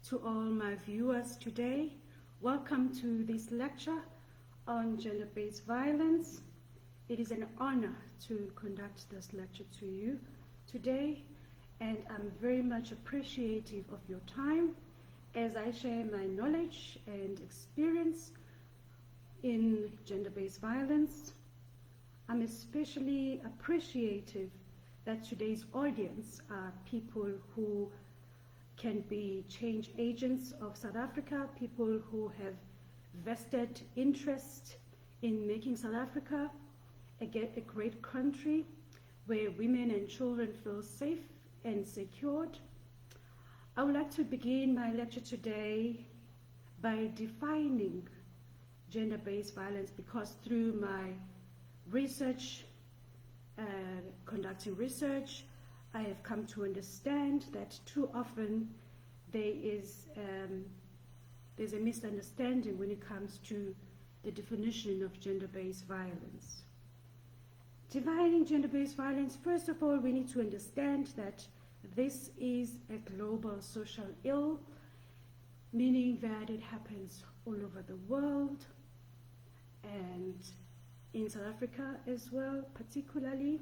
to all my viewers today. Welcome to this lecture on gender-based violence. It is an honor to conduct this lecture to you today, and I'm very much appreciative of your time as I share my knowledge and experience in gender-based violence. I'm especially appreciative that today's audience are people who can be change agents of South Africa, people who have vested interest in making South Africa a great country where women and children feel safe and secured. I would like to begin my lecture today by defining gender-based violence, because through my research, conducting research, I have come to understand that too often there's a misunderstanding when it comes to the definition of gender-based violence. Defining gender-based violence, first of all, we need to understand that this is a global social ill, meaning that it happens all over the world, and in South Africa as well, particularly.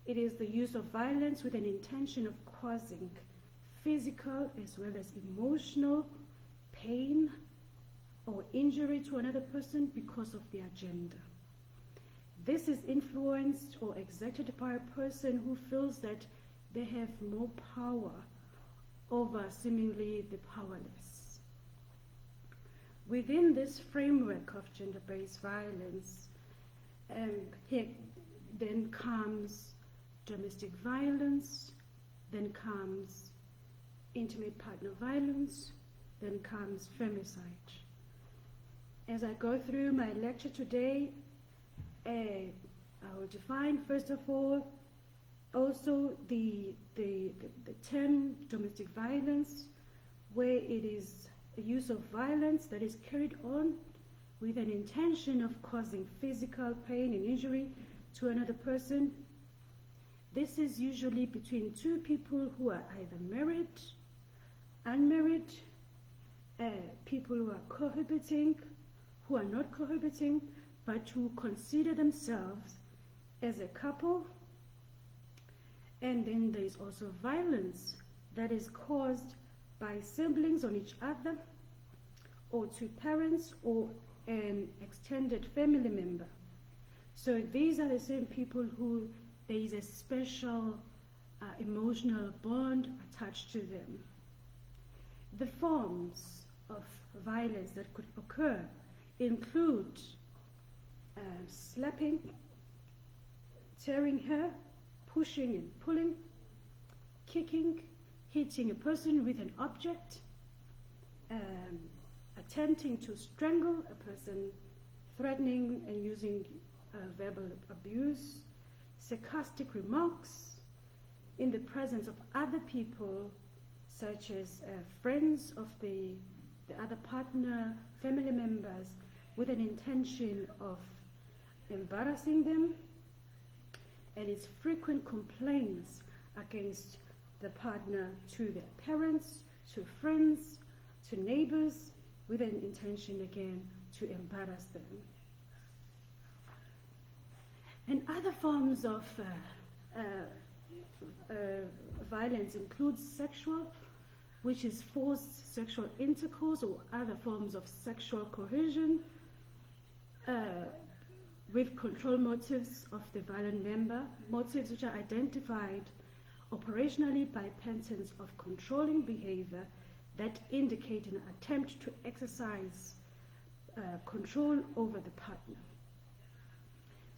It is the use of violence with an intention of causing physical as well as emotional pain or injury to another person because of their gender. This is influenced or exerted by a person who feels that they have more power over seemingly the powerless. Within this framework of gender-based violence, here then comes domestic violence, then comes intimate partner violence, then comes femicide. As I go through my lecture today, I will define, first of all, also the term domestic violence, where it is a use of violence that is carried on with an intention of causing physical pain and injury to another person. This is usually between two people who are either married, unmarried, people who are cohabiting, who are not cohabiting, but who consider themselves as a couple. And then there is also violence that is caused by siblings on each other, or to parents, or an extended family member. So these are the same people who there is a special emotional bond attached to them. The forms of violence that could occur include slapping, tearing hair, pushing and pulling, kicking, hitting a person with an object, attempting to strangle a person, threatening and using verbal abuse, sarcastic remarks in the presence of other people, such as friends of the other partner, family members, with an intention of embarrassing them, and its frequent complaints against the partner to their parents, to friends, to neighbors, with an intention again to embarrass them. And other forms of violence include sexual, which is forced sexual intercourse or other forms of sexual coercion, with control motives of the violent member, motives which are identified operationally by patterns of controlling behavior that indicate an attempt to exercise control over the partner.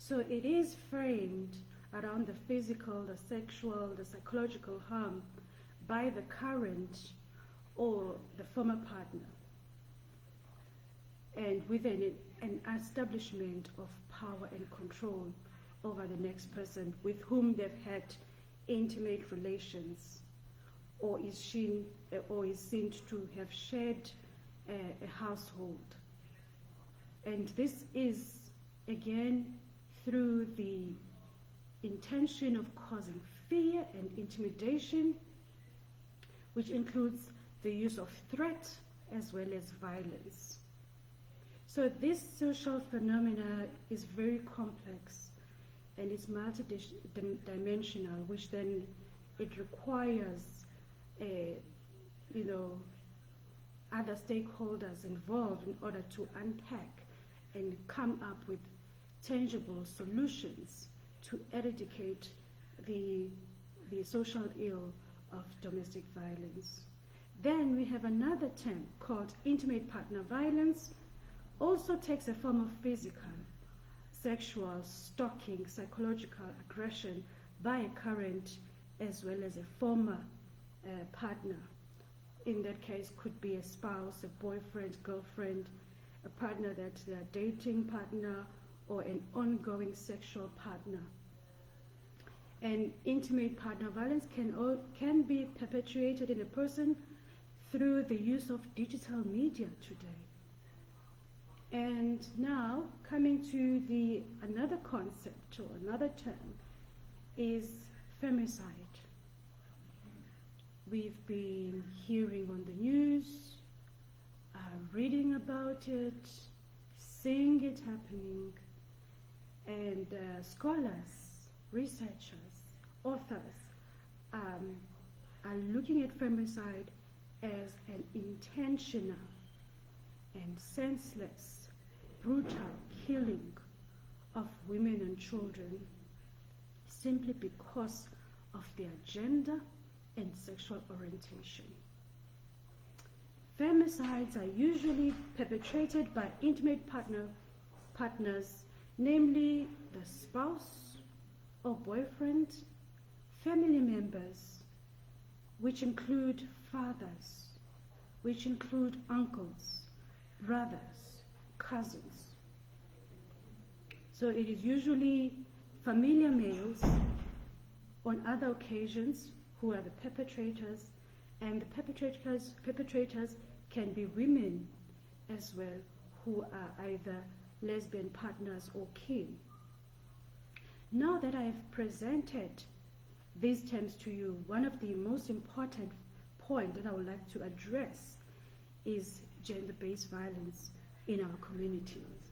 So it is framed around the physical, the sexual, the psychological harm by the current or the former partner, and with an establishment of power and control over the next person with whom they've had intimate relations, or is seen to have shared a household. And this is, again, through the intention of causing fear and intimidation, which includes the use of threat as well as violence. So this social phenomena is very complex and it's multidimensional, which then it requires other stakeholders involved in order to unpack and come up with tangible solutions to eradicate the social ill of domestic violence. Then we have another term called intimate partner violence, also takes a form of physical, sexual, stalking, psychological aggression by a current as well as a former partner. In that case, could be a spouse, a boyfriend, girlfriend, a partner that they are dating partner, or an ongoing sexual partner. And intimate partner violence can be perpetuated in a person through the use of digital media today. And now, coming to another concept or another term is femicide. We've been hearing on the news, reading about it, seeing it happening, and scholars, researchers, authors are looking at femicide as an intentional and senseless, brutal killing of women and children simply because of their gender and sexual orientation. Femicides are usually perpetrated by intimate partners, namely the spouse or boyfriend, family members, which include fathers, which include uncles, brothers, cousins. So it is usually familiar males, on other occasions, who are the perpetrators, and the perpetrators can be women as well, who are either lesbian partners or kin. Now that I have presented these terms to you, one of the most important points that I would like to address is gender-based violence in our communities.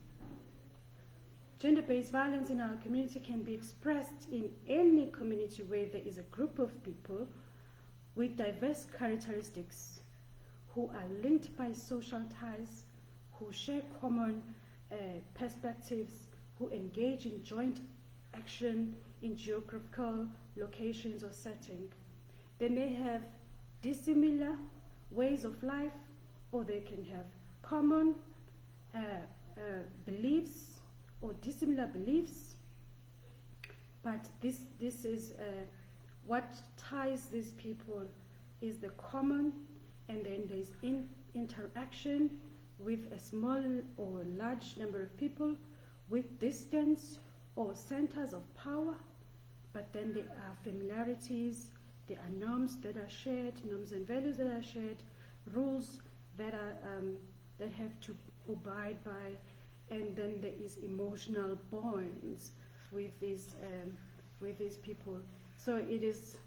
Gender-based violence in our community can be expressed in any community where there is a group of people with diverse characteristics who are linked by social ties, who share common perspectives, who engage in joint action in geographical locations or setting. They may have dissimilar ways of life, or they can have common beliefs or dissimilar beliefs, but this is what ties these people is the common, and then there's interaction with a small or large number of people with distance or centers of power, but then there are familiarities, there are norms that are shared, norms and values that are shared, rules that are that have to abide by, and then there is emotional bonds with these people. So it is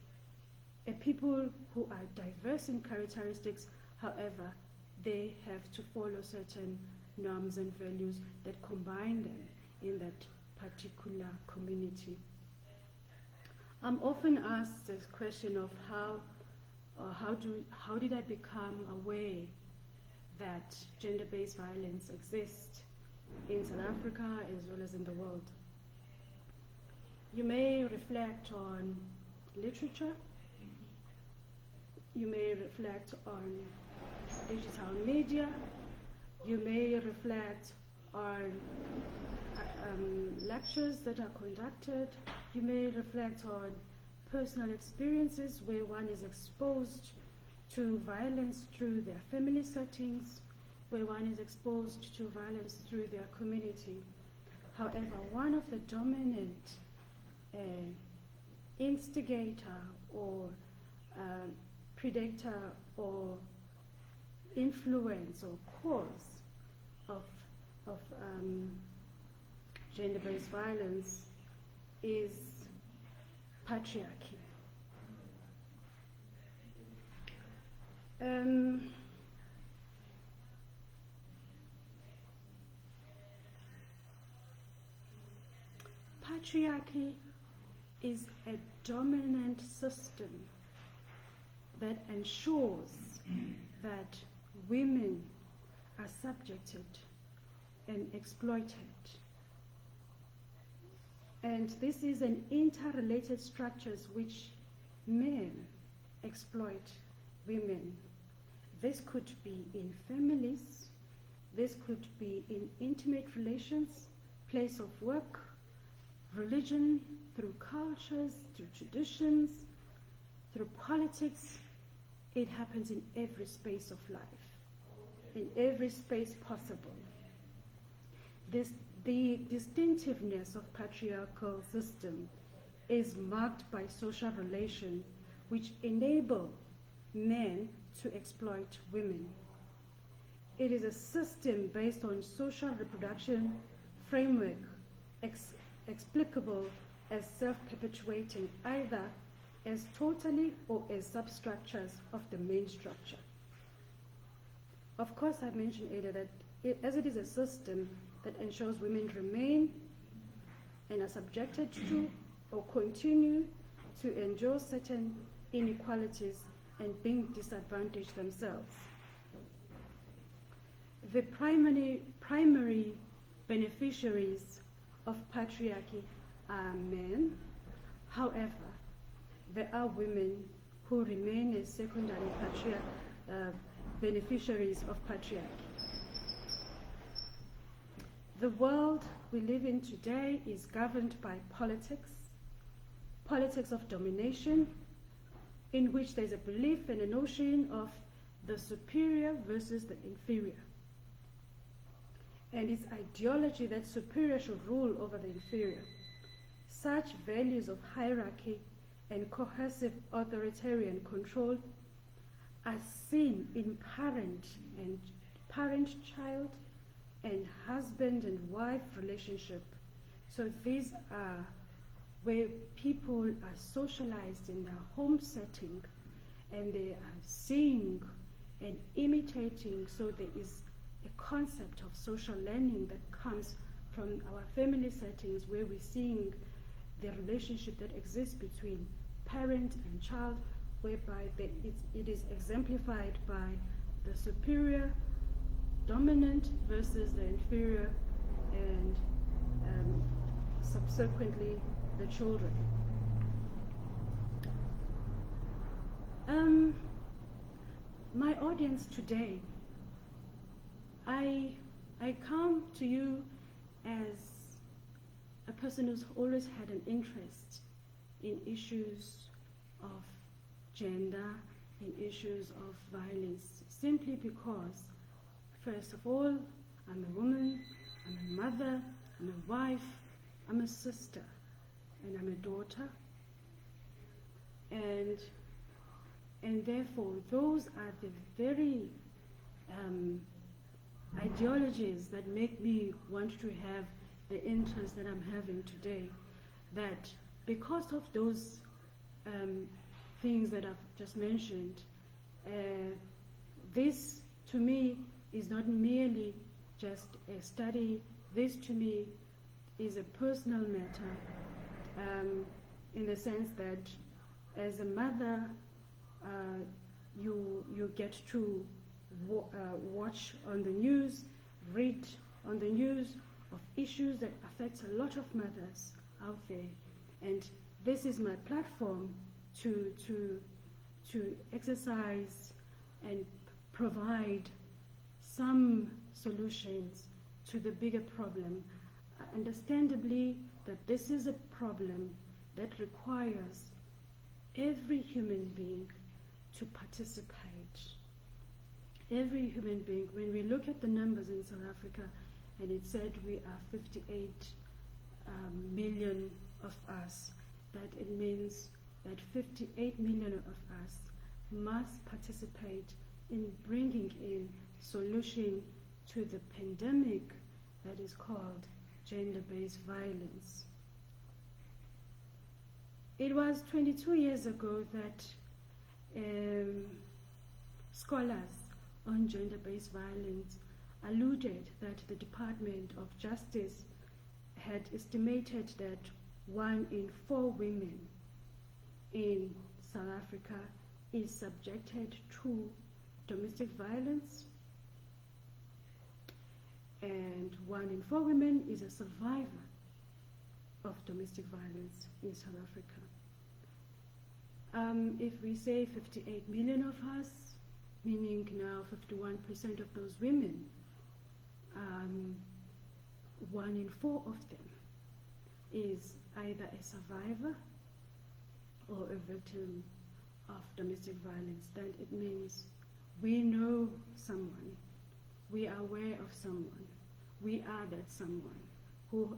a people who are diverse in characteristics, however, they have to follow certain norms and values that combine them in that particular community. I'm often asked this question of how did I become aware that gender-based violence exists in South Africa as well as in the world. You may reflect on literature, you may reflect on digital media, you may reflect on lectures that are conducted, you may reflect on personal experiences where one is exposed to violence through their family settings, where one is exposed to violence through their community. However, one of the dominant instigator or predator or influence or cause of gender-based violence is patriarchy. Patriarchy is a dominant system that ensures that women are subjected and exploited. And this is an interrelated structures which men exploit women. This could be in families, this could be in intimate relations, place of work, religion, through cultures, through traditions, through politics. It happens in every space of life, in every space possible. The distinctiveness of patriarchal system is marked by social relations which enable men to exploit women. It is a system based on social reproduction framework explicable as self-perpetuating either as totally or as substructures of the main structure. Of course, I mentioned earlier that as it is a system that ensures women remain and are subjected to or continue to endure certain inequalities and being disadvantaged themselves. The primary beneficiaries of patriarchy are men. However, there are women who remain as secondary beneficiaries of patriarchy. The world we live in today is governed by politics of domination, in which there's a belief and a notion of the superior versus the inferior. And its ideology that superior should rule over the inferior. Such values of hierarchy and coercive authoritarian control are seen in parent-child and husband and wife relationship. So these are where people are socialized in their home setting and they are seeing and imitating. So there is a concept of social learning that comes from our family settings where we're seeing the relationship that exists between parent and child, whereby it is exemplified by the superior, dominant versus the inferior, and subsequently the children. My audience today, I come to you as a person who's always had an interest in issues of gender, in issues of violence, simply because, first of all, I'm a woman, I'm a mother, I'm a wife, I'm a sister, and I'm a daughter. And therefore, those are the very ideologies that make me want to have the interest that I'm having today. That because of those things that I've just mentioned, this to me is not merely just a study. This to me is a personal matter, in the sense that as a mother, you get to watch on the news, read on the news of issues that affect a lot of mothers out there, and this is my platform to exercise and provide some solutions to the bigger problem. Understandably, that this is a problem that requires every human being to participate. Every human being. When we look at the numbers in South Africa, and it said we are 58 million of us, that it means that 58 million of us must participate in bringing in solution to the pandemic that is called gender-based violence. It was 22 years ago that scholars on gender-based violence alluded that the Department of Justice had estimated that 1 in 4 women in South Africa is subjected to domestic violence, and 1 in 4 women is a survivor of domestic violence in South Africa. If we say 58 million of us, meaning now 51% of those women, 1 in 4 of them is either a survivor or a victim of domestic violence. Then it means we know someone, we are aware of someone, we are that someone who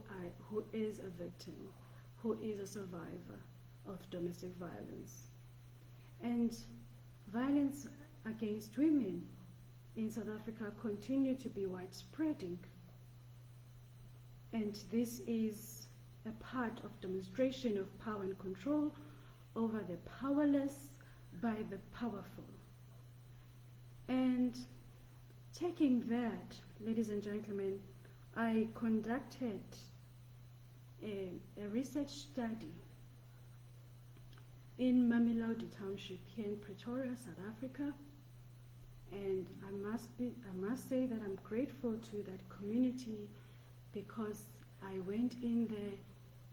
is a victim, who is a survivor of domestic violence. And violence against women in South Africa continue to be widespreading. And this is a part of demonstration of power and control over the powerless by the powerful. And taking that, ladies and gentlemen, I conducted a research study in Mamelodi Township here in Pretoria, South Africa. And I must say that I'm grateful to that community, because I went in there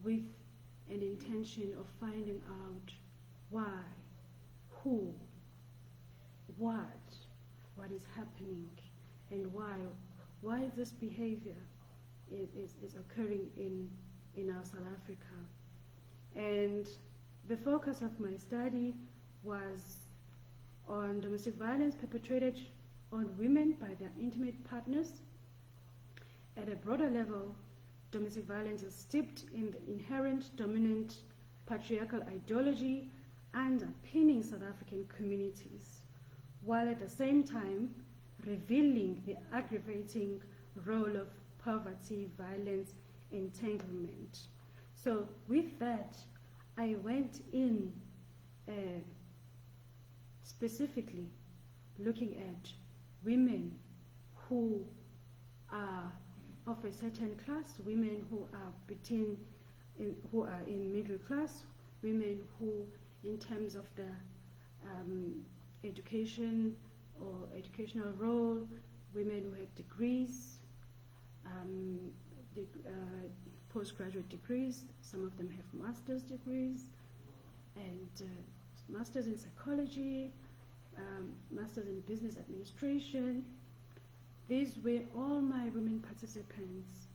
with an intention of finding out why, who, what is happening, and why this behavior is occurring in our South Africa. And the focus of my study was on domestic violence perpetrated on women by their intimate partners. At a broader level, domestic violence is steeped in the inherent dominant patriarchal ideology underpinning South African communities, while at the same time revealing the aggravating role of poverty, violence, entanglement. So with that, I went in specifically looking at women who are of a certain class, women who are in middle class, women who, in terms of their education or educational role, women who have degrees, postgraduate degrees. Some of them have master's degrees, and masters in psychology, masters in business administration. These were all my women participants.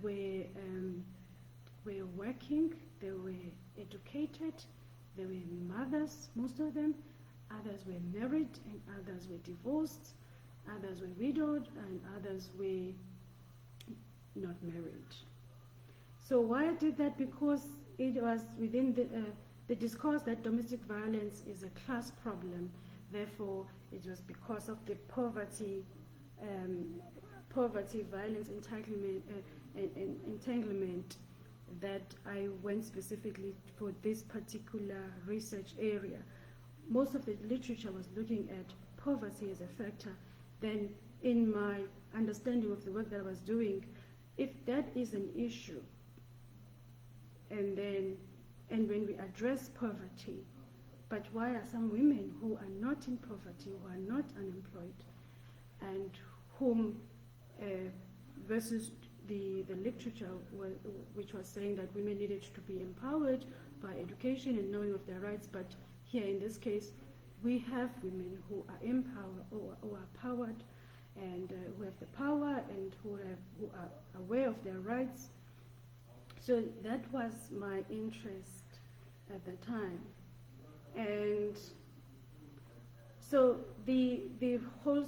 Were working, they were educated, they were mothers, most of them. Others were married, and others were divorced, others were widowed, and others were not married. So why I did that? Because it was within the discourse that domestic violence is a class problem. Therefore, it was because of the poverty, violence, entanglement that I went specifically for this particular research area. Most of the literature was looking at poverty as a factor. Then, in my understanding of the work that I was doing, if that is an issue, and when we address poverty, but why are some women who are not in poverty, who are not unemployed, and whom versus the literature which was saying that women needed to be empowered by education and knowing of their rights, but here in this case we have women who are empowered or who are powered and who have the power and who are aware of their rights. So that was my interest at the time. And so the whole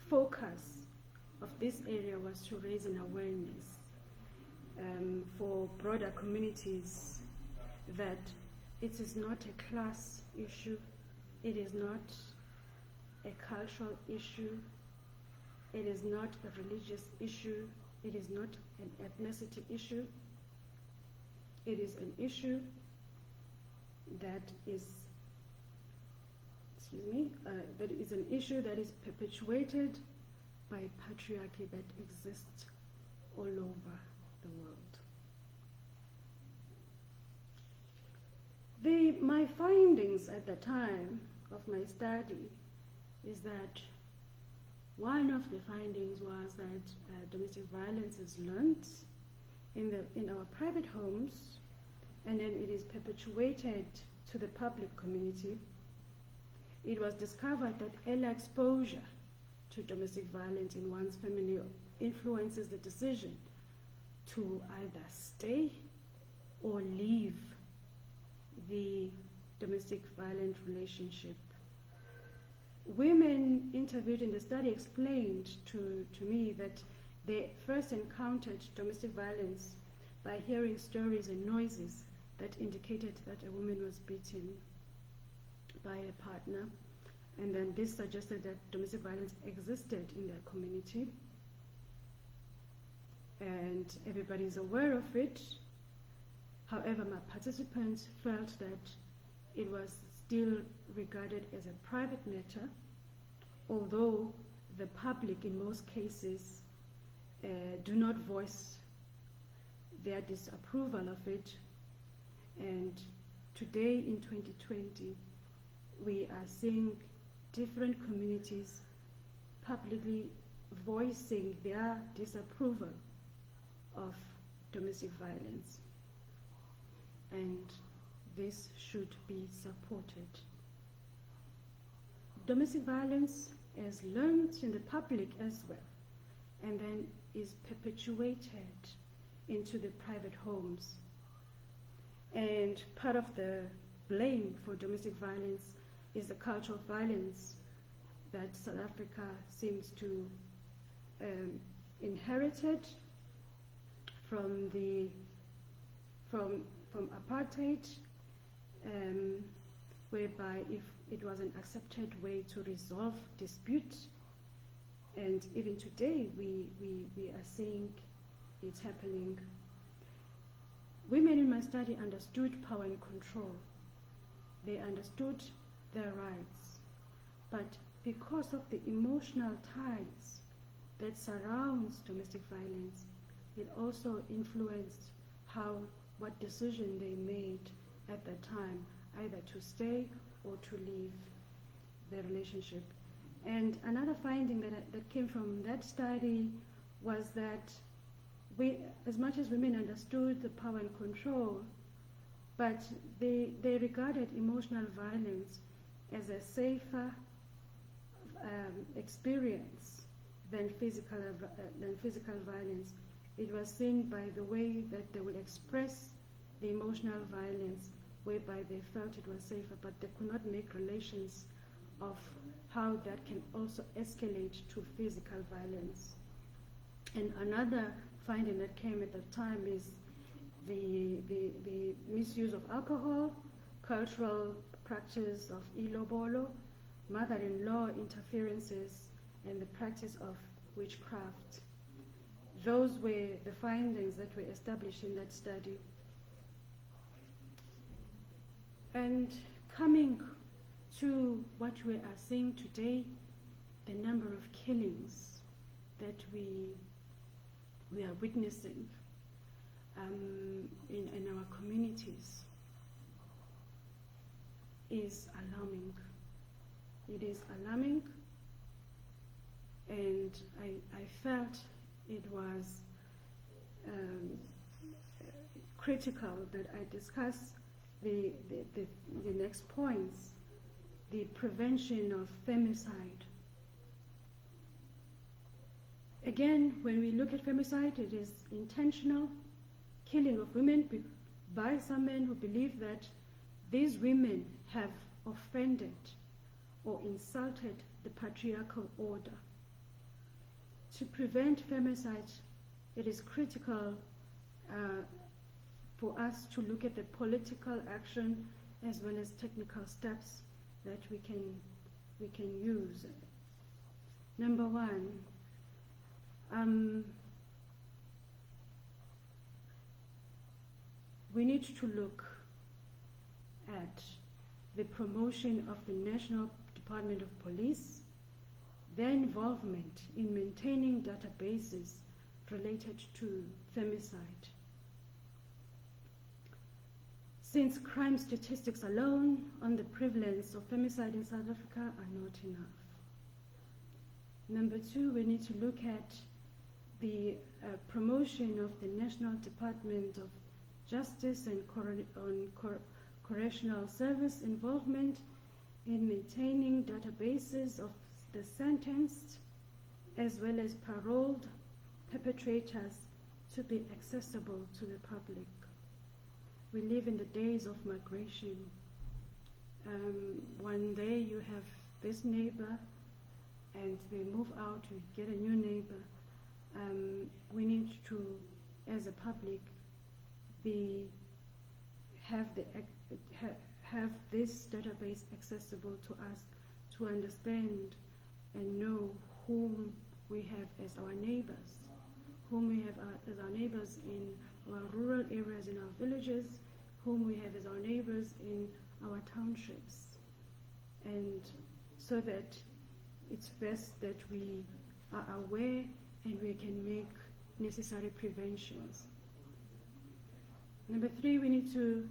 focus of this area was to raise an awareness for broader communities that it is not a class issue, it is not a cultural issue, it is not a religious issue, it is not an ethnicity issue. It is an issue that is that is an issue that is perpetuated by patriarchy that exists all over the world. My findings at the time of my study is that one of the findings was that domestic violence is learned in our private homes, and then it is perpetuated to the public community. It was discovered that early exposure to domestic violence in one's family influences the decision to either stay or leave the domestic violent relationship. Women interviewed in the study explained to me that they first encountered domestic violence by hearing stories and noises that indicated that a woman was beaten by a partner, and then this suggested that domestic violence existed in their community, and everybody is aware of it. However, my participants felt that it was still regarded as a private matter, although the public in most cases do not voice their disapproval of it. And today in 2020, we are seeing different communities publicly voicing their disapproval of domestic violence. And this should be supported. Domestic violence is learned in the public as well, and then is perpetuated into the private homes. And part of the blame for domestic violence is the culture of violence that South Africa seems to inherited from apartheid, whereby if it was an accepted way to resolve disputes, and even today we are seeing it's happening. Women in my study understood power and control. They understood their rights, but because of the emotional ties that surrounds domestic violence, it also influenced what decision they made at that time, either to stay or to leave the relationship. And another finding that came from that study was that as much as women understood the power and control, but they regarded emotional violence as a safer experience than physical violence. It was seen by the way that they would express the emotional violence, whereby they felt it was safer, but they could not make relations of how that can also escalate to physical violence. And another finding that came at the time is the misuse of alcohol, cultural practice of ilobolo, mother-in-law interferences, and the practice of witchcraft. Those were the findings that were established in that study. And coming to what we are seeing today, the number of killings that we are witnessing in our communities is alarming. It is alarming, and I felt it was critical that I discuss the next points, the prevention of femicide. Again, when we look at femicide, it is intentional killing of women by some men who believe that these women have offended or insulted the patriarchal order. To prevent femicide, it is critical for us to look at the political action as well as technical steps that we can use. Number one, we need to look at the promotion of the national Department of Police, their involvement in maintaining databases related to femicide. Since crime statistics alone on the prevalence of femicide in South Africa are not enough. Number two, we need to look at the promotion of the National Department of Justice and Correctional Service involvement in maintaining databases of the sentenced as well as paroled perpetrators to be accessible to the public. We live in the days of migration. One day you have this neighbor and they move out, you get a new neighbor. We need to, as a public, have this database accessible to us to understand and know whom we have as our neighbors, whom we have as our neighbors in our rural areas, in our villages, whom we have as our neighbors in our townships. And so that it's best that we are aware and we can make necessary preventions. Number three, we need to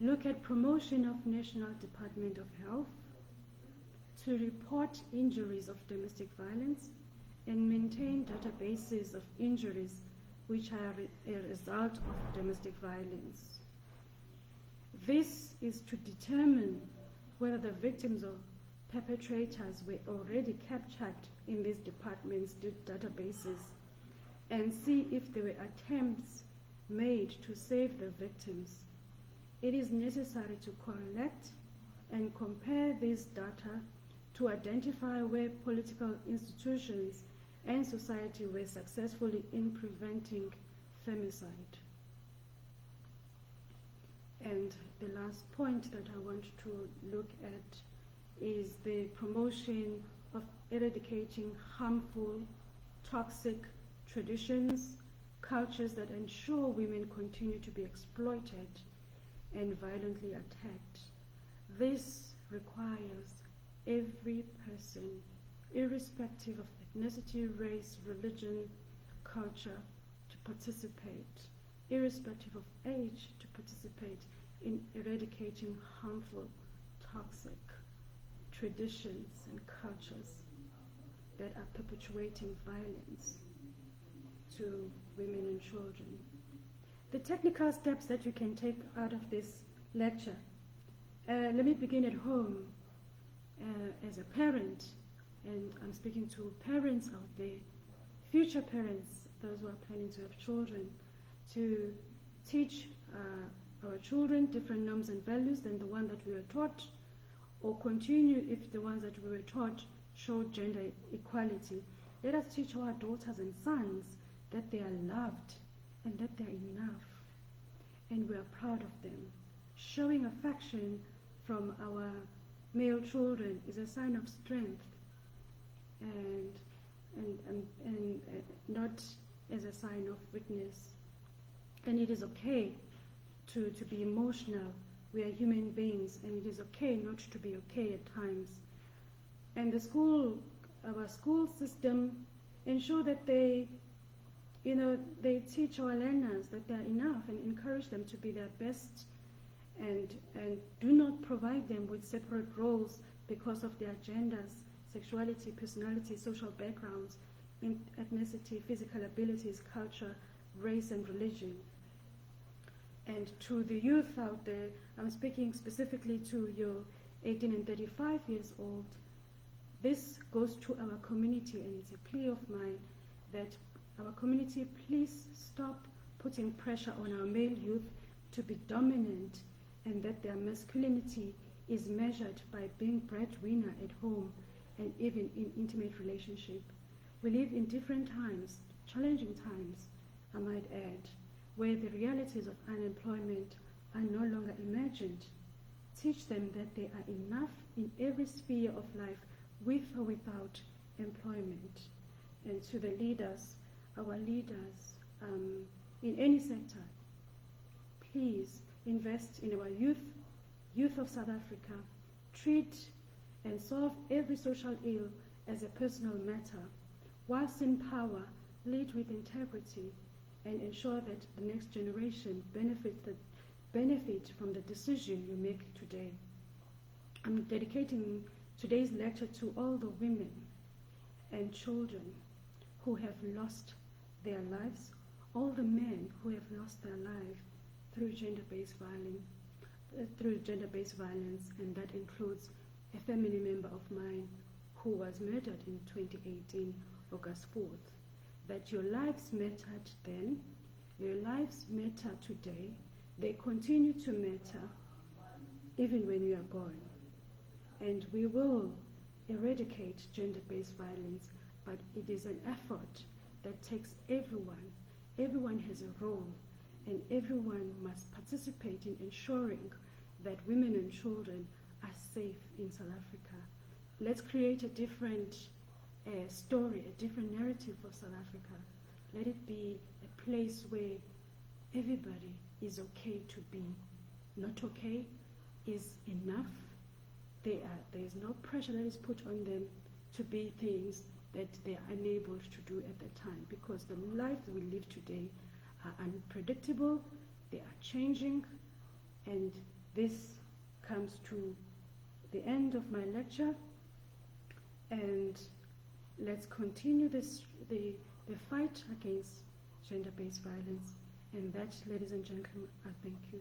look at promotion of National Department of Health to report injuries of domestic violence and maintain databases of injuries which are a result of domestic violence. This is to determine whether the victims or perpetrators were already captured in these departments' databases and see if there were attempts made to save the victims. It is necessary to collect and compare this data to identify where political institutions and society were successfully in preventing femicide. And the last point that I want to look at is the promotion of eradicating harmful, toxic traditions, cultures that ensure women continue to be exploited and violently attacked. This requires every person, irrespective of ethnicity, race, religion, culture, to participate, irrespective of age, to participate in eradicating harmful, toxic traditions and cultures that are perpetuating violence to women and children. The technical steps that you can take out of this lecture. Let me begin at home. As a parent, and I'm speaking to parents out there, future parents, those who are planning to have children, to teach our children different norms and values than the one that we were taught, or continue if the ones that we were taught show gender equality. Let us teach our daughters and sons that they are loved and that they're enough, and we are proud of them. Showing affection from our male children is a sign of strength and not as a sign of weakness. And it is okay to be emotional. We are human beings, and it is okay not to be okay at times. And our school system ensure that they teach our learners that they're enough and encourage them to be their best, and do not provide them with separate roles because of their genders, sexuality, personality, social backgrounds, ethnicity, physical abilities, culture, race, and religion. And to the youth out there, I'm speaking specifically to your 18 and 35 years old. This goes to our community, and it's a plea of mine that our community, please stop putting pressure on our male youth to be dominant, and that their masculinity is measured by being breadwinner at home and even in intimate relationship. We live in different times, challenging times, I might add, where the realities of unemployment are no longer imagined. Teach them that they are enough in every sphere of life, with or without employment. And to the leaders, our leaders in any sector, please invest in our youth of South Africa. Treat and solve every social ill as a personal matter. Whilst in power, lead with integrity and ensure that the next generation benefit from the decision you make today. I'm dedicating today's lecture to all the women and children who have lost their lives, all the men who have lost their life through gender-based violence, and that includes a family member of mine who was murdered in 2018, August 4th. That your lives mattered then, your lives matter today, they continue to matter even when you are gone. And we will eradicate gender-based violence, but it is an effort that takes everyone. Everyone has a role, and everyone must participate in ensuring that women and children are safe in South Africa. Let's create a different story, a different narrative for South Africa. Let it be a place where everybody is okay to be. Not okay is enough. There is no pressure that is put on them to be things that they are unable to do at that time, because the lives we live today are unpredictable, they are changing, and this comes to the end of my lecture. And let's continue the fight against gender-based violence. And that, ladies and gentlemen, I thank you.